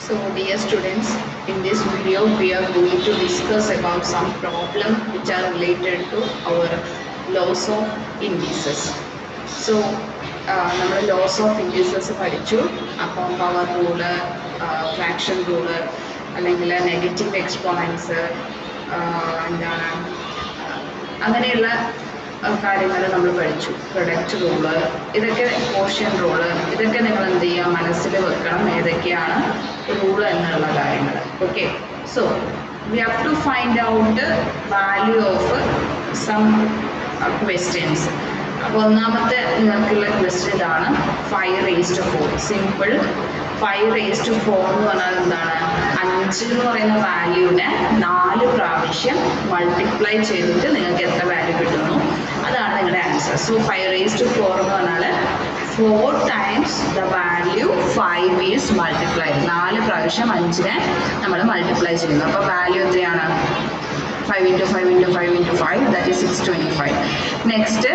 So dear students, in this video we are going to discuss about some problem which are related to our laws of indices. So നമ്മൾ loss of indices പഠിച്ചു. അപ്പം power rule, fraction rule, അല്ലെങ്കിൽ negative exponents, എന്താണ് അങ്ങനെയുള്ള കാര്യങ്ങൾ നമ്മൾ പഠിച്ചു. Product rule, ഇതൊക്കെ കോഷ്യൻ റൂള്, ഇതൊക്കെ നിങ്ങൾ എന്ത് ചെയ്യുക, മനസ്സിൽ വെക്കണം ഏതൊക്കെയാണ് റൂള് എന്നുള്ള കാര്യങ്ങൾ. Okay, so we have to find out value of some questions. അപ്പോൾ ഒന്നാമത്തെ നിങ്ങൾക്കുള്ള ക്വസ്റ്റ്യൻ ഇതാണ്, 5⁴. സിമ്പിൾ. 5⁴ എന്ന് പറഞ്ഞാൽ എന്താണ്? 5 എന്ന് പറയുന്ന വാല്യൂവിനെ 4 പ്രാവശ്യം മൾട്ടിപ്ലൈ ചെയ്തിട്ട് നിങ്ങൾക്ക് എത്ര വാല്യൂ കിട്ടുന്നു അതാണ് നിങ്ങളുടെ ആൻസർ. സോ 5⁴ എന്ന് പറഞ്ഞാൽ 4 times the value 5 is multiplied. 4 പ്രാവശ്യം 5നെ നമ്മൾ മൾട്ടിപ്ലൈ ചെയ്യുന്നു. അപ്പോൾ വാല്യൂ എത്രയാണ്? 5 × 5 × 5 × 5, that is 625. Next,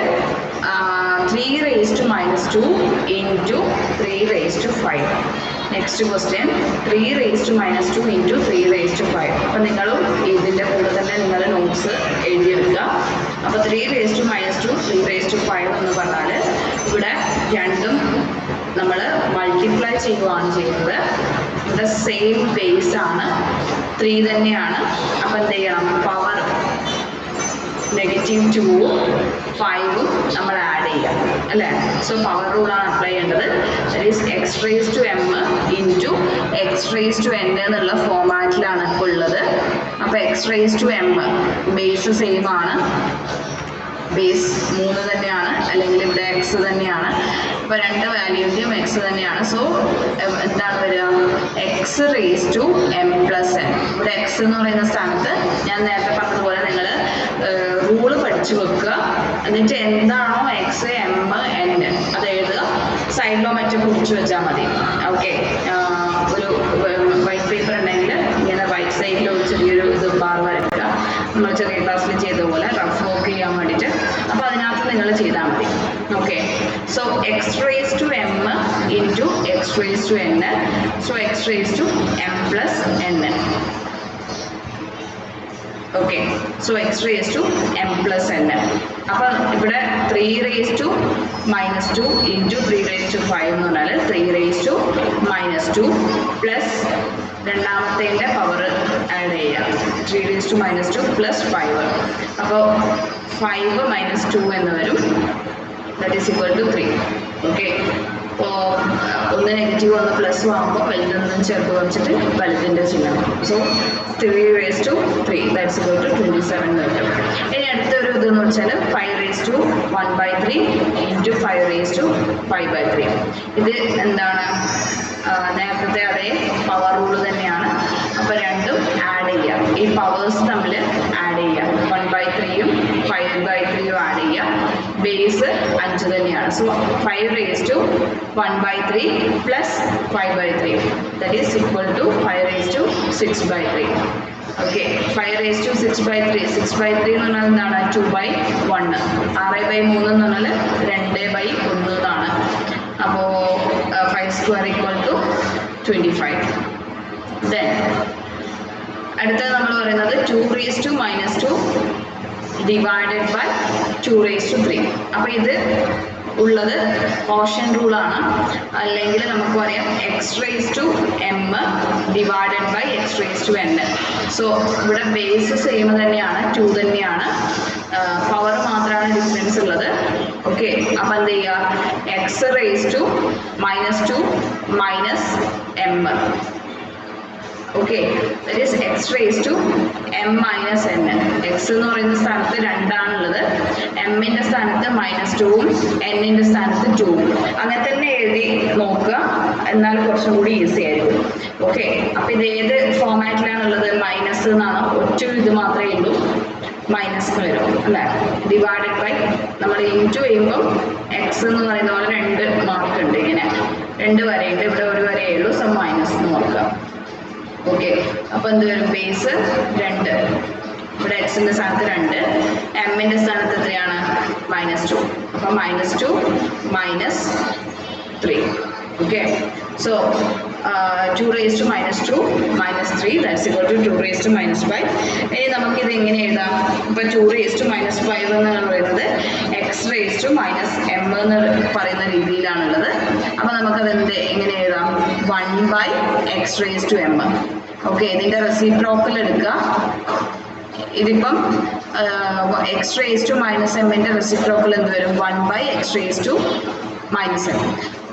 3⁻² into 3⁵. Next question, 3⁻² into 3⁵. അപ്പോൾ നിങ്ങളും ഇതിൻ്റെ കൂടെ തന്നെ നിങ്ങൾ നോട്ട്സ് എഴുതിയെടുക്കുക. അപ്പോൾ 3⁻², 3⁵ എന്ന് പറഞ്ഞാൽ ഇവിടെ രണ്ടും നമ്മൾ മൾട്ടിപ്ലൈ ചെയ്യുകയാണ് ചെയ്യുന്നത്. ഇവിടെ സെയിം ബേസ് ആണ്, 3 തന്നെയാണ്. അപ്പം എന്ത് ചെയ്യണം? പവർ -2ഉം 5ഉം നമ്മൾ ആഡ് ചെയ്യാം അല്ലേ? സോ പവർ റൂളാണ് അപ്ലൈ ചെയ്യേണ്ടത്. That is x⁻m into x⁻n എന്നുള്ള ഫോമാറ്റിലാണ് ഇപ്പോൾ ഉള്ളത്. അപ്പോൾ x⁻m ബേസ് സെയിം ആണ്, ബേസ് 3 തന്നെയാണ്, അല്ലെങ്കിൽ ഇവിടെ എക്സ് തന്നെയാണ്. അപ്പോൾ രണ്ട് വാല്യൂവിൻ്റെയും എക്സ് തന്നെയാണ്. സോ എന്താണ് വരിക? x⁻m + n. ഇവിടെ എക്സ് എന്ന് പറയുന്ന സ്ഥാനത്ത് ഞാൻ നേരത്തെ പറഞ്ഞതുപോലെ നിങ്ങൾ റൂള് പഠിച്ചു വെക്കുക. എന്നിട്ട് എന്താണോ എക്സ്, എം, എൻ അത് എഴുതുക. സൈഡിലോ മറ്റോ കുറിച്ച് വെച്ചാൽ മതി. ഓക്കെ, ഒരു വൈറ്റ് പേപ്പർ ഉണ്ടെങ്കിൽ ഇങ്ങനെ റൈറ്റ് സൈഡിൽ ഒരു ചെറിയൊരു ബാർ വരയ്ക്കുക. നമ്മൾ ചെറിയ ക്ലാസ്സിൽ ചെയ്ത പോലെ റഫ് വർക്ക് ചെയ്യാൻ വേണ്ടിയിട്ട്. അപ്പോൾ അതിനകത്ത് നിങ്ങൾ ചെയ്താൽ മതി. Okay, so x⁻m into x⁻n. So x⁻m + n. Okay, so x⁻m + n. അപ്പം ഇവിടെ 3⁻² ഇൻറ്റു 3⁵ എന്ന് പറഞ്ഞാൽ 3⁻² പ്ലസ് രണ്ടാമത്തേൻ്റെ പവർ ആഡ് ചെയ്യാം, 3⁻² + 5. അപ്പോൾ 5 - 2 എന്ന് വരും. That is equal to 3. Okay, അപ്പോൾ ഒന്ന് നെഗറ്റീവ് ഒന്ന് പ്ലസ് ആകുമ്പോൾ വലുതൊന്നും ചെറുത് വെച്ചിട്ട് വലുതിൻ്റെ ചിഹ്നം. സോ 3⁻3 ദാറ്റ്സ് ഈക്വൽ ടു 27 എന്ന് കിട്ടും. ഇനി അടുത്തൊരു ഇതെന്ന് വെച്ചാൽ 5⁻1/3 ഇൻറ്റു 5⁻5/3. ഇത് എന്താണ്? നേരത്തെ അതേ പവർ റൂള് തന്നെയാണ്. അപ്പോൾ രണ്ടും ആഡ് ചെയ്യാം. ഈ പവേഴ്സ് തമ്മിൽ ആഡ് ചെയ്യാം. 1/3ഉം 5/3ഉം ആഡ് ചെയ്യാം. ബേസ് 5 തന്നെയാണ്. So 5⁻1/3 + 5/3 that is equal to 5⁻6/3. Okay, 5⁻6/3. 6/3 എന്ന് പറഞ്ഞാൽ എന്താണ്? 2/1. 6/3 എന്ന് പറഞ്ഞാൽ 2/1 എന്നാണ്. അപ്പോൾ 5² = 25. ദെൻ അടുത്തത് നമ്മൾ പറയുന്നത് 2⁻2 ഡിവൈഡഡ് ബൈ 2⁻3. അപ്പോൾ ഇത് ഉള്ളത് കോഷ്യൻ റൂളാണ്. അല്ലെങ്കിൽ നമുക്ക് പറയാം x⁻m divided by x⁻n. So ഇവിടെ ബേസ് സെയിം തന്നെയാണ്, 2 തന്നെയാണ്, പവർ മാത്രമാണ് ഡിഫറൻസ് ഉള്ളത്. ഓക്കെ, അപ്പം എന്ത് ചെയ്യുക? x⁻2 - m. Okay, that is x⁻m - n. X എന്ന് പറയുന്ന സ്ഥാനത്ത് 2 ആണുള്ളത്. എമ്മിൻ്റെ സ്ഥാനത്ത് -2ഉം എന്നിൻ്റെ സ്ഥാനത്ത് 2ഉം. അങ്ങനെ തന്നെ എഴുതി നോക്കുക, എന്നാൽ കുറച്ചും കൂടി ഈസി ആയിരിക്കും. ഓക്കെ, അപ്പോൾ ഇത് ഏത് ഫോമാറ്റിലാണുള്ളത്? മൈനസ് എന്നാണ്. ഒറ്റ ഇത് മാത്രമേ ഉള്ളൂ, മൈനസ് വരും അല്ലേ? ഡിവൈഡഡ് ബൈ നമ്മൾ ഇൻറ്റു ചെയ്യുമ്പോൾ എക്സ് എന്ന് പറയുന്ന പോലെ 2 മാർക്ക് ഉണ്ട്, ഇങ്ങനെ 2 വരയുണ്ട്. ഇവിടെ 1 വരയേ ഉള്ളൂ. സോ മൈനസ് എന്ന് നോക്കുക. ഓക്കെ, അപ്പോൾ എന്ത് വരും? ബേസ് 2. ഇവിടെ എക്സിൻ്റെ സ്ഥാനത്ത് 2, എമ്മിൻ്റെ സ്ഥാനത്ത് എത്രയാണ്? -2. അപ്പം -2 - 3. Okay, so 2 raised to minus 2 minus 3 that's equal to 2 raised to minus 5. ഇനി നമുക്കിത് എങ്ങനെ എഴുതാം? ഇപ്പോൾ 2 raised to minus 5 എന്ന് പറയുന്നത് x raised to minus m എന്ന് പറയുന്ന രീതിയിലാണുള്ളത്. അപ്പോൾ നമുക്കത് എങ്ങനെ എഴുതാം? 1 by x raised to m. Okay, ഇതിൻ്റെ റെസിപ്രോക്കൽ എടുക്കുക. ഇതിപ്പം എക്സ് റേസ് ടു മൈനസ് എമ്മിൻ്റെ റെസിപ്രോക്കൽ എന്ത് വരും? 1 by x raised to minus m.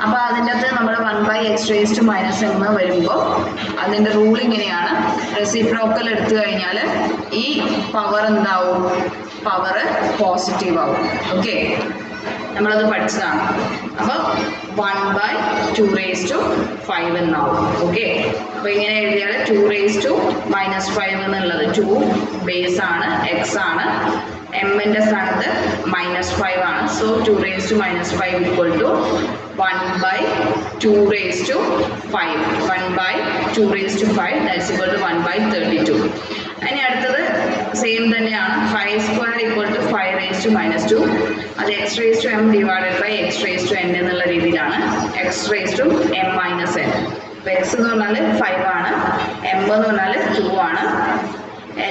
അപ്പോൾ അതിൻ്റെ അകത്ത് നമ്മൾ 1 by x raised to minus m വരുമ്പോൾ അതിൻ്റെ റൂൾ ഇങ്ങനെയാണ്. റെസിപ്രോക്കൽ എടുത്തു കഴിഞ്ഞാൽ ഈ പവർ എന്താവും? പവർ പോസിറ്റീവ് ആവും. ഓക്കെ, നമ്മളത് പഠിച്ചതാണ്. അപ്പോൾ 1 by 2 raised to 5 എന്നാവും. ഓക്കെ, അപ്പോൾ ഇങ്ങനെ എഴുതിയാൽ 2 raised to minus 5 എന്നുള്ളത് 2 ബേസ് ആണ്, എക്സ് ആണ്. എമ്മിൻ്റെ സ്ഥാനത്ത് -5 ആണ്. So 2 raised to minus 5 equal to 1 by 2 raised to 5. 1 by 2 raised to 5 that's equal to 1 by 32. ഇനി അടുത്തത് സെയിം തന്നെയാണ്. 5 square equal to 5 raised to minus 2. അത് x raised to m divided by x raised to n എന്നുള്ള രീതിയിലാണ്. x raised to m minus n. അപ്പോൾ x എന്ന് പറഞ്ഞാൽ 5 ആണ്, m എന്ന് പറഞ്ഞാൽ 2 ആണ്,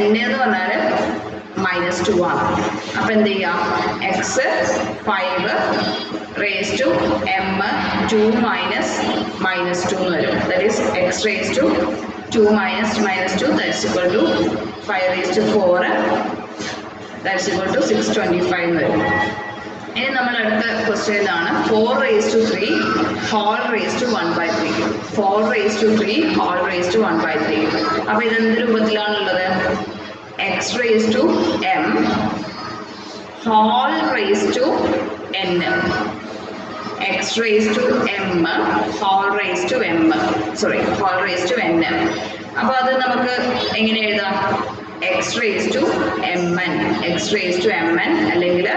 n എന്ന് പറഞ്ഞാൽ -2 ആണ്. അപ്പോൾ എന്ത് ചെയ്യാം? x 5 raised to m 2 minus -2 എന്ന് വരും. That is x raised to 2 minus -2 that's equal to 5 raised to 4 that's equal to 625 എന്ന് വരും. ഇനി നമ്മൾ അടുത്ത ക്വസ്റ്റ്യൻ ആണ് 4 raised to 3 whole raised to 1 by 3. 4 raised to 3 whole raised to 1 by 3. അപ്പോൾ ഇതെന്ത് രൂപത്തിലാണുള്ളത്? x raised to m whole raised to n. x raised to m whole raised to m whole raised to n. അപ്പോൾ അത് നമുക്ക് എങ്ങനെ എഴുതാം? x raised to mn, x raised to mn, അല്ലെങ്കിൽ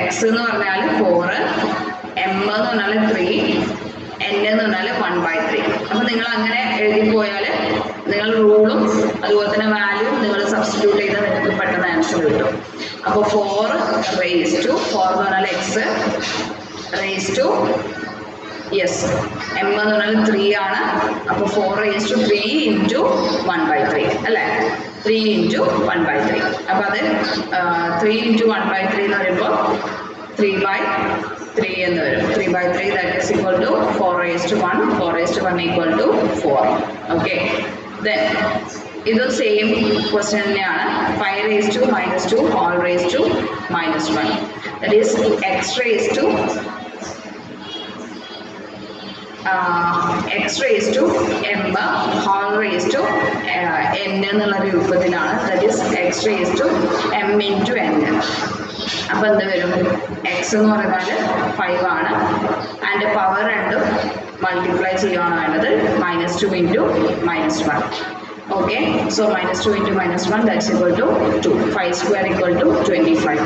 x എന്ന് പറഞ്ഞാൽ 4, m എന്ന് പറഞ്ഞാൽ 3, n എന്ന് പറഞ്ഞാൽ 1 by 3. അപ്പോൾ നിങ്ങൾ അങ്ങനെ എഴുതിപ്പോയാൽ നിങ്ങൾ റൂളും അതുപോലെ തന്നെ വാല്യൂവും നിങ്ങൾ സബ്സ്റ്റിറ്റ്യൂട്ട് ചെയ്താൽ നിങ്ങൾക്ക് പെട്ടെന്ന് ആൻസർ കിട്ടും. അപ്പോൾ 4 raised to 4 എന്ന് പറഞ്ഞാൽ x raised to m എന്ന് പറഞ്ഞാൽ 3 ആണ്. അപ്പോൾ 4 raised to 3 into 1 by 3 അല്ലേ? 3 into 1 by 3. അപ്പോൾ അത് 3 into 1 by 3 എന്ന് പറയുമ്പോൾ 3 by 3 എന്ന് വരും. 3 by 3 that is equal to 4 raised to 1. 4 raised to 1 equal to 4. Okay. Then ഇതും സെയിം ക്വസ്റ്റ്യൻ തന്നെയാണ്. 5 raised to -2 whole raised to -1. That is x raised to m whole raised to n എന്നുള്ള രൂപത്തിലാണ്. That is x raised to m into n. അപ്പോൾ എന്ത് വരും? x എന്ന് പറഞ്ഞാൽ 5 ആണ്, ആൻഡ് പവർ രണ്ടും മൾട്ടിപ്ലൈ ചെയ്യുകയാണ് വേണ്ടത്. -2 into -1. Okay, so -2 into -1 that's equal to 2. 5 square equal to 25.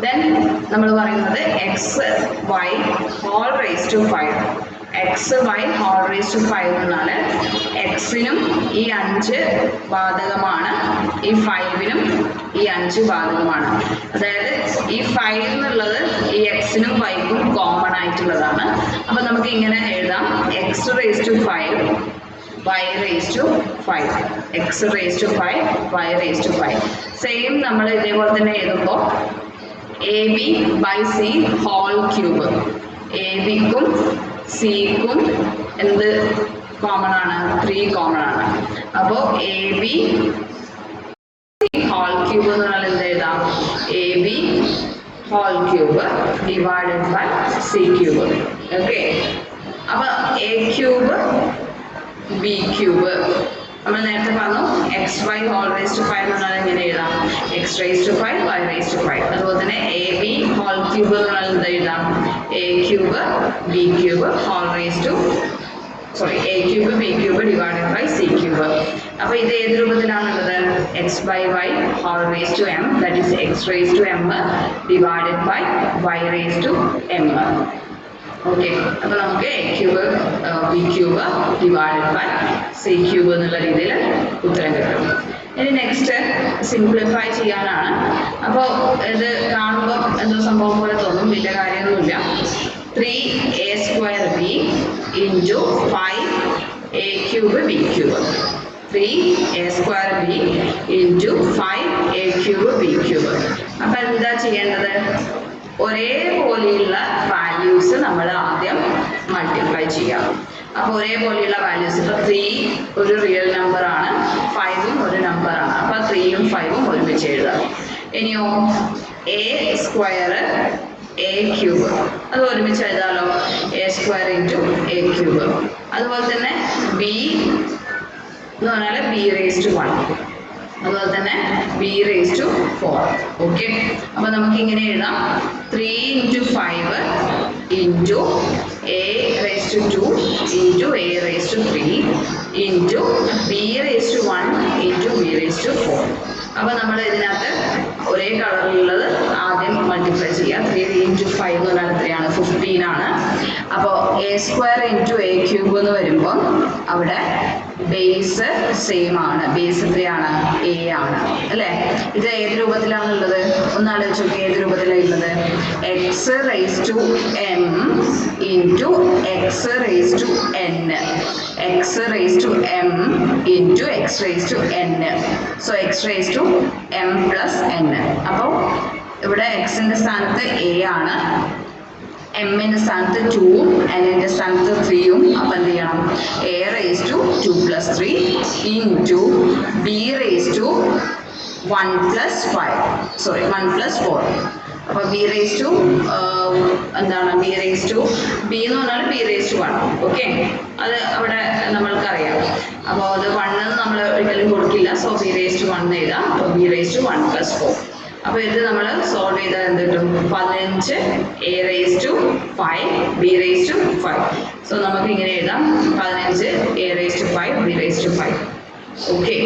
Then നമ്മൾ പറയുന്നത് x y whole raised to 5. x y whole raised to 5 എന്നാൽ എക്സിനും ഈ 5 ബാധകമാണ്, ഈ 5നും ഈ 5 ബാധകമാണ്. അതായത് ഈ 5 എന്നുള്ളത് ഈ എക്സിനും വൈക്കും കോമൺ ആയിട്ടുള്ളതാണ്. അപ്പോൾ നമുക്ക് ഇങ്ങനെ എഴുതാം: x raised to 5 y raised to 5, x raised to 5 y raised to 5. Same നമ്മൾ ഇതേപോലെ തന്നെ എഴുതുമ്പോൾ ab by c whole cube. abക്കും സിക്കും എന്ത് കോമൺ ആണ്? 3 കോമൺ ആണ്. അപ്പോൾ ab ഹോൾ ക്യൂബ് എന്ന് പറഞ്ഞാൽ എന്ത് എഴുതാം? ab whole cube divided by C cube. Okay, അപ്പോൾ a ക്യൂബ് b ക്യൂബ് നമ്മൾ നേരത്തെ പറഞ്ഞു. x y whole raise to 5 എന്ന് പറഞ്ഞാൽ എങ്ങനെ എഴുതാം? x raise to 5 y raise to 5. അതുപോലെ തന്നെ a b ഹോൾ ക്യൂബ് എന്ന് പറഞ്ഞാൽ എന്താ എഴുതാം? a cube b cube whole raise to a cube b cube divided by c cube. അപ്പോൾ ഇത് ഏത് രൂപത്തിലാണുള്ളത്? x by y whole raise to m, that is x raise to m divided by y raise to m. Okay, അപ്പോൾ നമുക്ക് a cube b cube divided by c cube എന്നുള്ള രീതിയിൽ ഉത്തരം കിട്ടും. ഇനി നെക്സ്റ്റ് സിംപ്ലിഫൈ ചെയ്യാനാണ്. അപ്പോൾ ഇത് കാണുമ്പോൾ എന്തോ സംഭവം പോലെ തോന്നും, വലിയ കാര്യമൊന്നുമില്ല. 3a² b into 5 a cube b cube. 3a square b into 5a cube b cube. അപ്പോൾ എന്താ ചെയ്യേണ്ടത്? ഒരേപോലെയുള്ള വാല്യൂസ് നമ്മൾ ആദ്യം മൾട്ടിപ്ലൈ ചെയ്യാം. അപ്പോൾ ഒരേപോലെയുള്ള വാല്യൂസ്, ഇപ്പോൾ 3 ഒരു റിയൽ നമ്പർ ആണ്, 5ഉം ഒരു നമ്പറാണ്. അപ്പോൾ 3ഉം 5ഉം ഒരുമിച്ച് എഴുതാം. ഇനിയോ എ സ്ക്വയർ എ ക്യൂബ്, അത് ഒരുമിച്ച് എഴുതാമല്ലോ. A square into a cube. അതുപോലെ തന്നെ ബി എന്ന് പറഞ്ഞാൽ ബി റേസ് ടു 1, അതുപോലെ തന്നെ ബി റേസ് ടു 4. ഓക്കെ, അപ്പോൾ നമുക്ക് ഇങ്ങനെ എഴുതാം. 3 into 5 into A raise to 2 into A raise to 3 into B raise to 1 into B raise to 4. അപ്പോൾ നമ്മൾ ഇതിനകത്ത് ഒരേ കളറിലുള്ളത് ആദ്യം മൾട്ടിപ്ലൈ ചെയ്യുക. 3 ഇൻറ്റു 5 എന്ന് പറഞ്ഞാൽ എത്രയാണ്? 15 ആണ്. അപ്പോൾ A square into a cube എന്ന് വരുമ്പോൾ അവിടെ ബേസ് സെയിം ആണ്. ബേസ് എത്രയാണ്? എ ആണ് അല്ലേ? ഇത് ഏത് രൂപത്തിലാണുള്ളത്? ഒന്ന് ആലോചിച്ച് നോക്കി, ഏത് രൂപത്തിലാണ് ഉള്ളത്? X raise to M into X raise to N. X raise to M into X raise to N. So X raise to M plus N. അപ്പോൾ ഇവിടെ എക്സിൻ്റെ സ്ഥാനത്ത് എ ആണ്, എമ്മിൻ്റെ സ്ഥാനത്ത് 2ഉം എന്നിൻ്റെ സ്ഥാനത്ത് 3ഉം. അപ്പം എന്ത് ചെയ്യണം? A raise to 2 + 3 into B raise to 1 + 4. അപ്പോൾ ബി റേസ് ടു എന്താണ്? ബി റേസ് ടു ബി എന്ന് പറഞ്ഞാൽ ബി റേസ് ടു 1. ഓക്കെ, അത് അവിടെ നമ്മൾക്കറിയാം. അപ്പോൾ അത് 1 നമ്മൾ ഒരിക്കലും കൊടുക്കില്ല. സോ ബി റേസ് ടു 1 എഴുതാം. അപ്പോൾ ബി റേസ് ടു 1 + 4. അപ്പോൾ ഇത് നമ്മൾ സോൾവ് ചെയ്താൽ എന്ത് കിട്ടും? 15 A raise to 5 B raise to 5. So നമുക്ക് ഇങ്ങനെ എഴുതാം. 15 A raise to 5 B raise to 5. Okay.